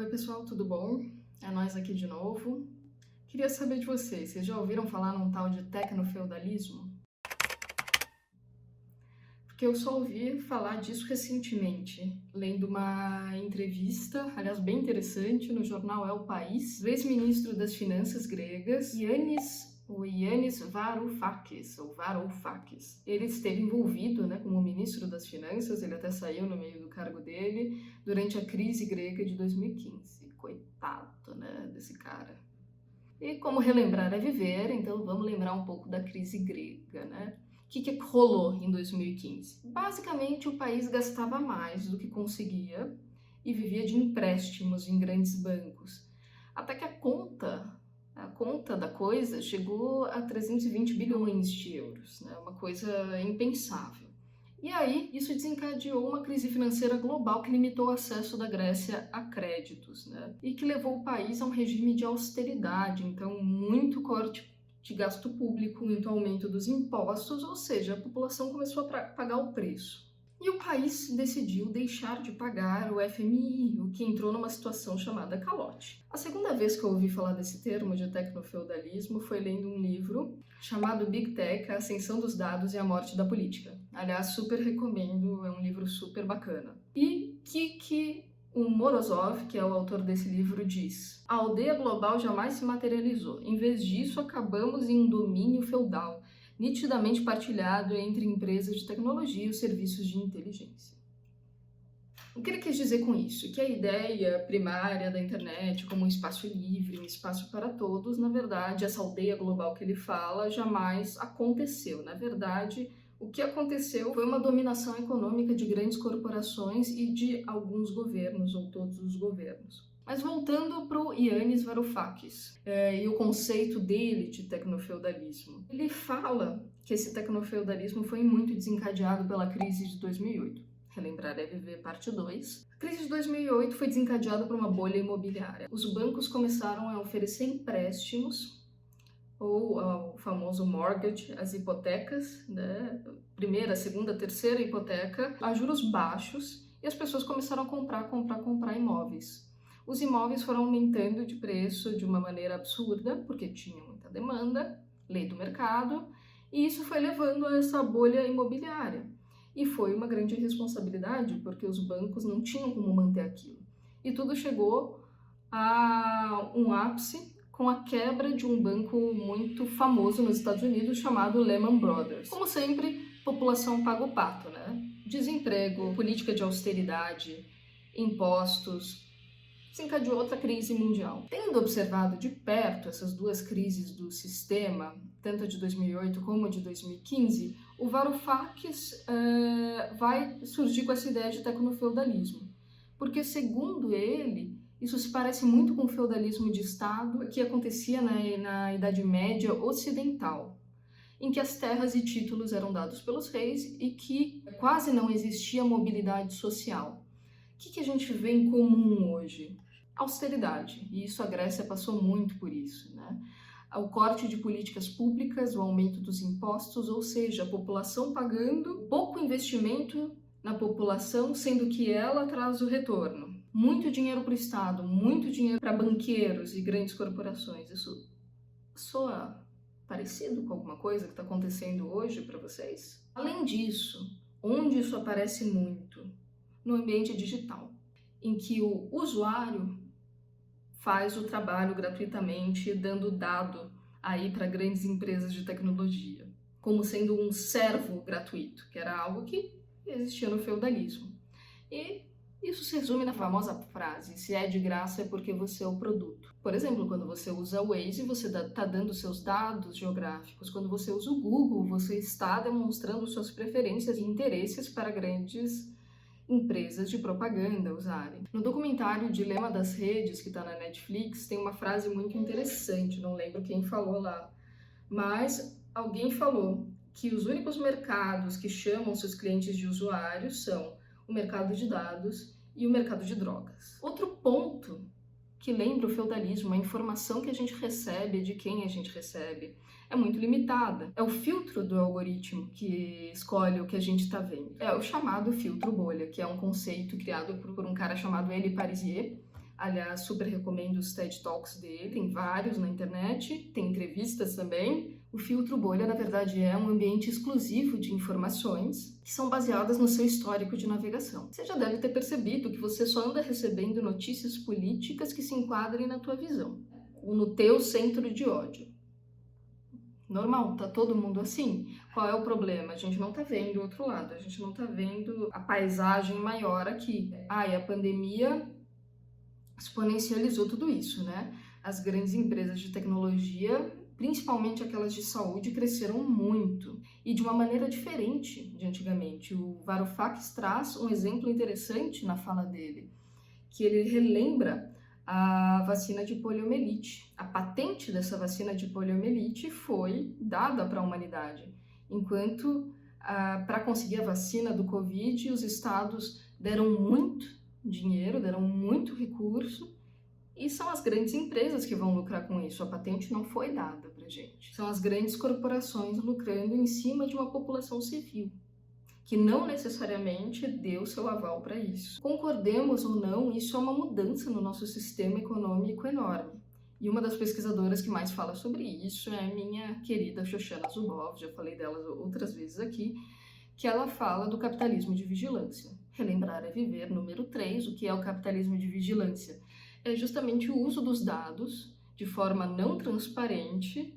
Oi pessoal, tudo bom? É nós aqui de novo. Queria saber de vocês já ouviram falar num tal de tecnofeudalismo? Porque eu só ouvi falar disso recentemente, lendo uma entrevista, aliás, bem interessante, no jornal El País, do ex-ministro das Finanças gregas, Ioannis Varoufakis, ou Varoufakis. Ele esteve envolvido, como ministro das Finanças, ele até saiu no meio do cargo dele, durante a crise grega de 2015. Coitado, desse cara. E como relembrar é viver, então vamos lembrar um pouco da crise grega, O que rolou em 2015? Basicamente, o país gastava mais do que conseguia e vivia de empréstimos em grandes bancos. Até que a conta da coisa chegou a 320 bilhões de euros, uma coisa impensável. E aí, isso desencadeou uma crise financeira global que limitou o acesso da Grécia a créditos, e que levou o país a um regime de austeridade, então muito corte de gasto público, muito aumento dos impostos, ou seja, a população começou a pagar o preço. E o país decidiu deixar de pagar o FMI, o que entrou numa situação chamada calote. A segunda vez que eu ouvi falar desse termo de tecnofeudalismo foi lendo um livro chamado Big Tech, A Ascensão dos Dados e a Morte da Política. Aliás, super recomendo, é um livro super bacana. E que o Morozov, que é o autor desse livro, diz: a aldeia global jamais se materializou. Em vez disso, acabamos em um domínio feudal, nitidamente partilhado entre empresas de tecnologia e os serviços de inteligência. O que ele quis dizer com isso? Que a ideia primária da internet como um espaço livre, um espaço para todos, na verdade, essa aldeia global que ele fala jamais aconteceu. Na verdade, o que aconteceu foi uma dominação econômica de grandes corporações e de alguns governos, ou todos os governos. Mas voltando para o Ioannis Varoufakis e o conceito dele de tecnofeudalismo. Ele fala que esse tecnofeudalismo foi muito desencadeado pela crise de 2008. Relembrar é viver, parte 2. A crise de 2008 foi desencadeada por uma bolha imobiliária. Os bancos começaram a oferecer empréstimos, ou o famoso mortgage, as hipotecas, primeira, segunda, terceira hipoteca, a juros baixos, e as pessoas começaram a comprar imóveis. Os imóveis foram aumentando de preço de uma maneira absurda, porque tinha muita demanda, lei do mercado, e isso foi levando a essa bolha imobiliária. E foi uma grande responsabilidade, porque os bancos não tinham como manter aquilo. E tudo chegou a um ápice com a quebra de um banco muito famoso nos Estados Unidos, chamado Lehman Brothers. Como sempre, população paga o pato, Desemprego, política de austeridade, impostos, desencadeou outra crise mundial. Tendo observado de perto essas duas crises do sistema, tanto a de 2008 como a de 2015, o Varoufakis vai surgir com essa ideia de tecnofeudalismo. Porque, segundo ele, isso se parece muito com o feudalismo de Estado que acontecia na Idade Média ocidental, em que as terras e títulos eram dados pelos reis e que quase não existia mobilidade social. O que a gente vê em comum hoje? Austeridade, e isso a Grécia passou muito por isso, O corte de políticas públicas, o aumento dos impostos, ou seja, a população pagando pouco investimento na população, sendo que ela traz o retorno. Muito dinheiro para o Estado, muito dinheiro para banqueiros e grandes corporações. Isso soa parecido com alguma coisa que está acontecendo hoje para vocês? Além disso, onde isso aparece muito? No ambiente digital, em que o usuário faz o trabalho gratuitamente, dando dado aí para grandes empresas de tecnologia, como sendo um servo gratuito, que era algo que existia no feudalismo. E isso se resume na famosa frase: se é de graça é porque você é o produto. Por exemplo, quando você usa o Waze, você está dando seus dados geográficos. Quando você usa o Google, você está demonstrando suas preferências e interesses para grandes empresas de propaganda usarem. No documentário Dilema das Redes, que está na Netflix, tem uma frase muito interessante, não lembro quem falou lá, mas alguém falou que os únicos mercados que chamam seus clientes de usuários são o mercado de dados e o mercado de drogas. Outro ponto que lembra o feudalismo, a informação que a gente recebe, de quem a gente recebe, é muito limitada. É o filtro do algoritmo que escolhe o que a gente está vendo. É o chamado filtro bolha, que é um conceito criado por um cara chamado Elie Pariser, Aliás, super recomendo os TED Talks dele, tem vários na internet, tem entrevistas também. O filtro bolha, na verdade, é um ambiente exclusivo de informações que são baseadas no seu histórico de navegação. Você já deve ter percebido que você só anda recebendo notícias políticas que se enquadrem na tua visão, ou no teu centro de ódio. Normal, tá todo mundo assim. Qual é o problema? A gente não tá vendo o outro lado, a gente não tá vendo a paisagem maior aqui. E a pandemia exponencializou tudo isso, né? As grandes empresas de tecnologia, principalmente aquelas de saúde, cresceram muito e de uma maneira diferente de antigamente. O Varoufakis traz um exemplo interessante na fala dele, que ele relembra a vacina de poliomielite. A patente dessa vacina de poliomielite foi dada para a humanidade, enquanto para conseguir a vacina do Covid, os estados deram muito dinheiro, deram muito recurso, e são as grandes empresas que vão lucrar com isso. A patente não foi dada pra gente. São as grandes corporações lucrando em cima de uma população civil, que não necessariamente deu seu aval para isso. Concordemos ou não, isso é uma mudança no nosso sistema econômico enorme. E uma das pesquisadoras que mais fala sobre isso é a minha querida Shoshana Zuboff, já falei dela outras vezes aqui, que ela fala do capitalismo de vigilância. Relembrar é viver, número 3, o que é o capitalismo de vigilância? É justamente o uso dos dados de forma não transparente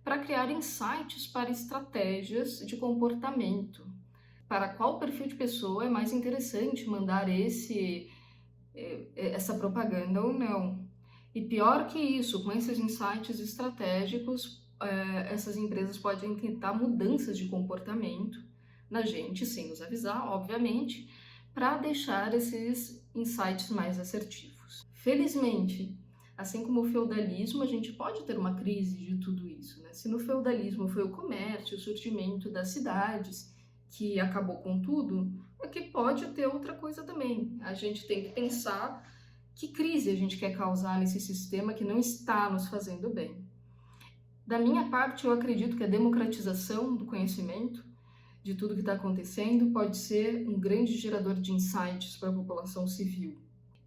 para criar insights para estratégias de comportamento. Para qual perfil de pessoa é mais interessante mandar essa propaganda ou não. E pior que isso, com esses insights estratégicos, essas empresas podem tentar mudanças de comportamento na gente, sem nos avisar, obviamente, para deixar esses insights mais assertivos. Felizmente, assim como o feudalismo, a gente pode ter uma crise de tudo isso, né? Se no feudalismo foi o comércio, o surgimento das cidades que acabou com tudo, aqui pode ter outra coisa também. A gente tem que pensar que crise a gente quer causar nesse sistema que não está nos fazendo bem. Da minha parte, eu acredito que a democratização do conhecimento de tudo que está acontecendo pode ser um grande gerador de insights para a população civil.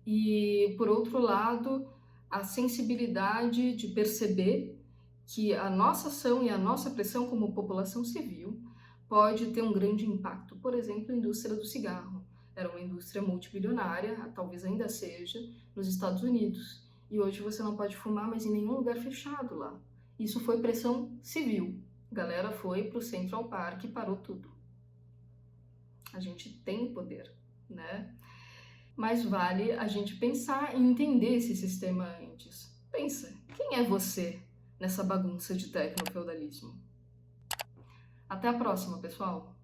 E, por outro lado, a sensibilidade de perceber que a nossa ação e a nossa pressão como população civil pode ter um grande impacto. Por exemplo, a indústria do cigarro. Era uma indústria multibilionária, talvez ainda seja, nos Estados Unidos. E hoje você não pode fumar mais em nenhum lugar fechado lá. Isso foi pressão civil. A galera foi para o Central Park e parou tudo. A gente tem poder, né? Mas vale a gente pensar e entender esse sistema antes. Pensa, quem é você nessa bagunça de tecnofeudalismo? Até a próxima, pessoal!